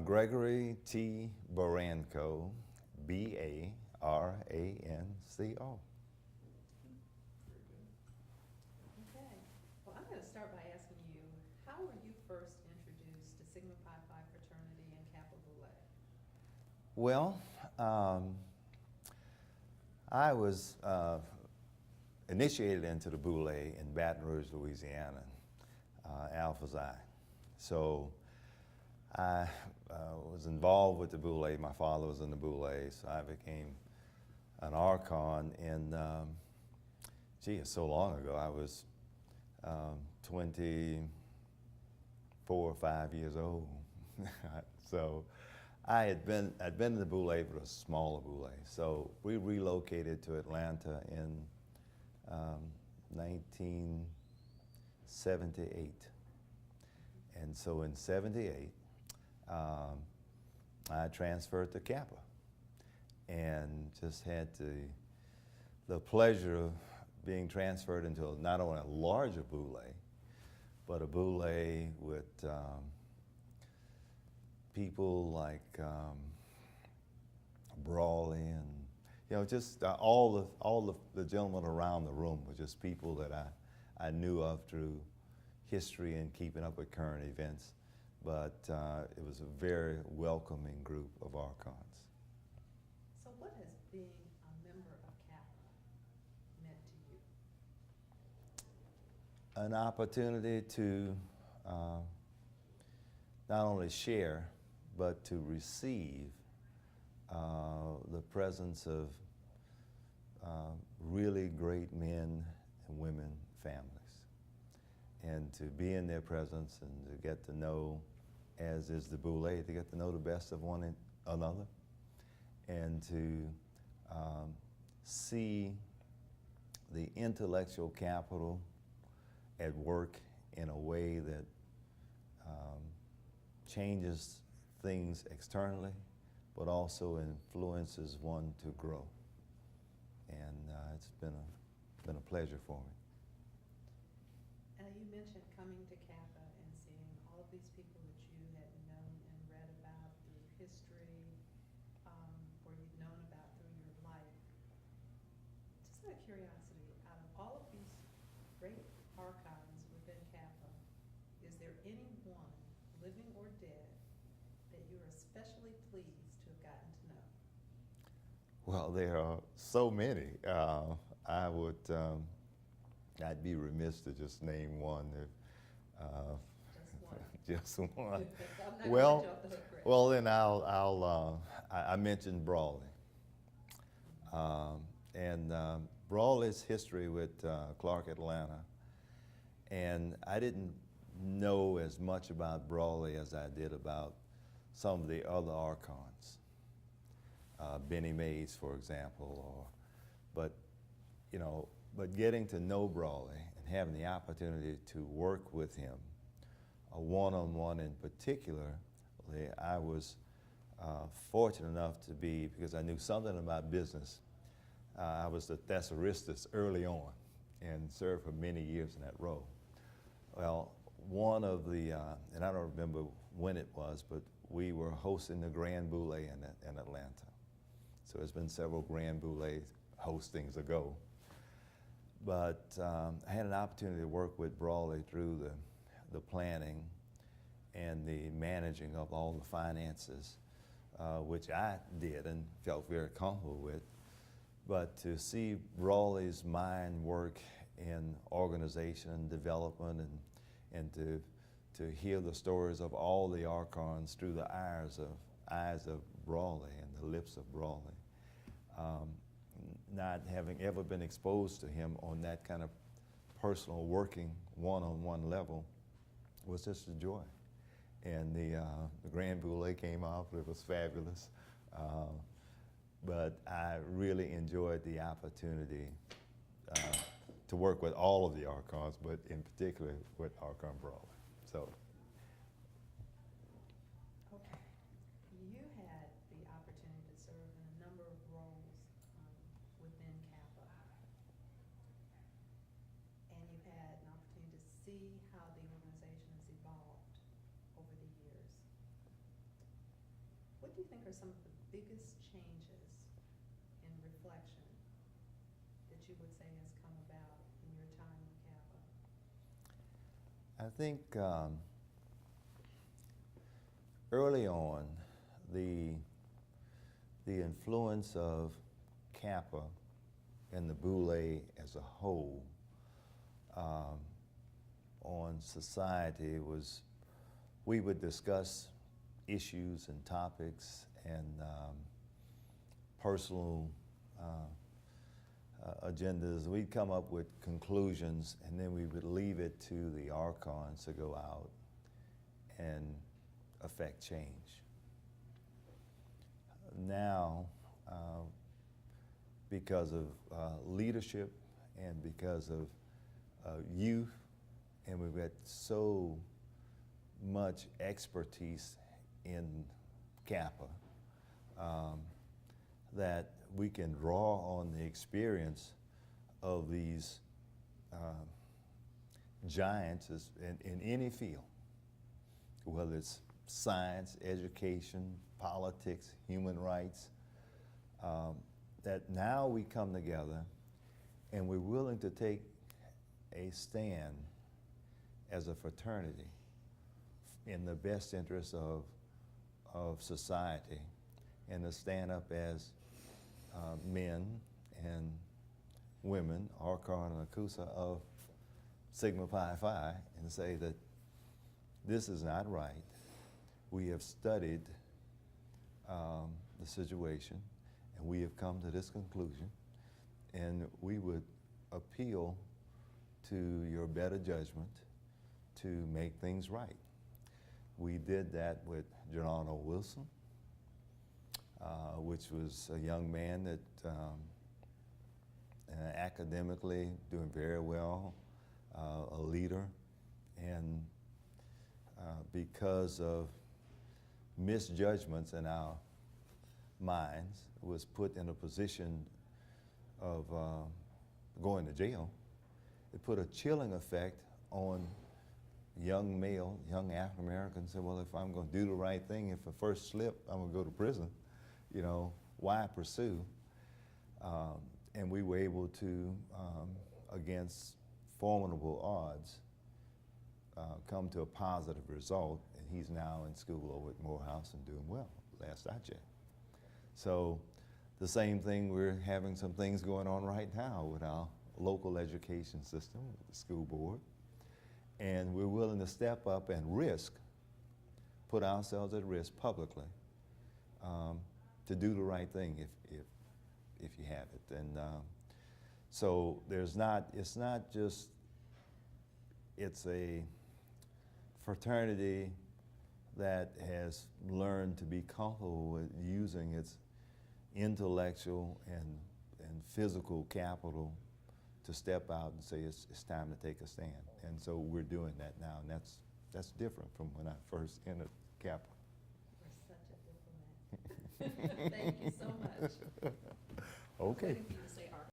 Gregory T. Baranco, Baranco. Okay. Well, I'm going to start by asking you, how were you first introduced to Sigma Pi Phi fraternity and Kappa Boule? Well, I was initiated into the Boule in Baton Rouge, Louisiana, Alpha Xi. So I was involved with the Boule. My father was in the Boule, so I became an Archon in, gee, it's so long ago. I was 24 or 5 years old. So I'd been in the Boule, but a smaller Boule. So we relocated to Atlanta in 1978. And so in 78, I transferred to Kappa and just had the pleasure of being transferred into not only a larger Boule, but a Boule with people like Brawley and just all the gentlemen around the room were just people that I knew of through history and keeping up with current events. But it was a very welcoming group of Archons. So what has being a member of Kappa meant to you? An opportunity to not only share, but to receive the presence of really great men and women families, and to be in their presence and to get to know, as is the Boule, to get to know the best of one another, and to see the intellectual capital at work in a way that changes things externally, but also influences one to grow. And it's been a pleasure for me. You mentioned coming to Kappa and seeing all of these people that you had known and read about through history, or you've known about through your life. Just out of curiosity, out of all of these great archons within Kappa, is there anyone, living or dead, that you are especially pleased to have gotten to know? Well, there are so many. I'd be remiss to just name one. Just one. Just one. I'm not Well, gonna let you off the hook, Greg. well, then I mentioned Brawley. And Brawley's history with Clark Atlanta. And I didn't know as much about Brawley as I did about some of the other Archons. Benny Mays, for example, but getting to know Brawley and having the opportunity to work with him, one-on-one in particular, I was fortunate enough to be, because I knew something about business. I was the thesauristus early on and served for many years in that role. Well, one of the, and I don't remember when it was, but we were hosting the Grand Boule in Atlanta. So there's been several Grand Boule hostings ago. But I had an opportunity to work with Brawley through the planning and the managing of all the finances, which I did and felt very comfortable with. But to see Brawley's mind work in organization and development, and to hear the stories of all the Archons through the eyes of Brawley and the lips of Brawley, not having ever been exposed to him on that kind of personal working one-on-one level, was just a joy. And the Grand Boule came off, it was fabulous. But I really enjoyed the opportunity to work with all of the Archons, but in particular with Archon Brawley. So. Okay. You had the opportunity to serve in a number of roles within Kappa. And you've had an opportunity to see how the organization has evolved over the years. what do you think are some of the biggest changes in reflection that you would say has come about in your time with Kappa? I think early on, the influence of Kappa and the Boule as a whole on society was, we would discuss issues and topics and personal agendas. We'd come up with conclusions, and then we would leave it to the archons to go out and affect change. Now, because of leadership and because of youth, and we've got so much expertise in Kappa that we can draw on the experience of these giants in any field, whether it's science, education, politics, human rights, that now we come together and we're willing to take a stand as a fraternity in the best interest of society, and to stand up as men and women, Archon and Akusa of Sigma Pi Phi, and say that this is not right. We have studied the situation, and we have come to this conclusion, and we would appeal to your better judgment to make things right. We did that with Geronimo Wilson, which was a young man that academically doing very well, a leader, and because of misjudgments in our minds, was put in a position of going to jail. It put a chilling effect on young male, young African Americans. Said, well, if I'm going to do the right thing, if I first slip, I'm going to go to prison. You know, why pursue? And we were able to, against formidable odds, come to a positive result, and he's now in school over at Morehouse and doing well, last I checked. So the same thing, we're having some things going on right now with our local education system, with the school board, and we're willing to step up and risk, put ourselves at risk publicly, to do the right thing if you have it. And so it's not just, it's a fraternity that has learned to be comfortable with using its intellectual and physical capital to step out and say it's time to take a stand. And so we're doing that now, and that's different from when I first entered Kappa. You're such a diplomat. Thank you so much. Okay. I'm waiting for you to say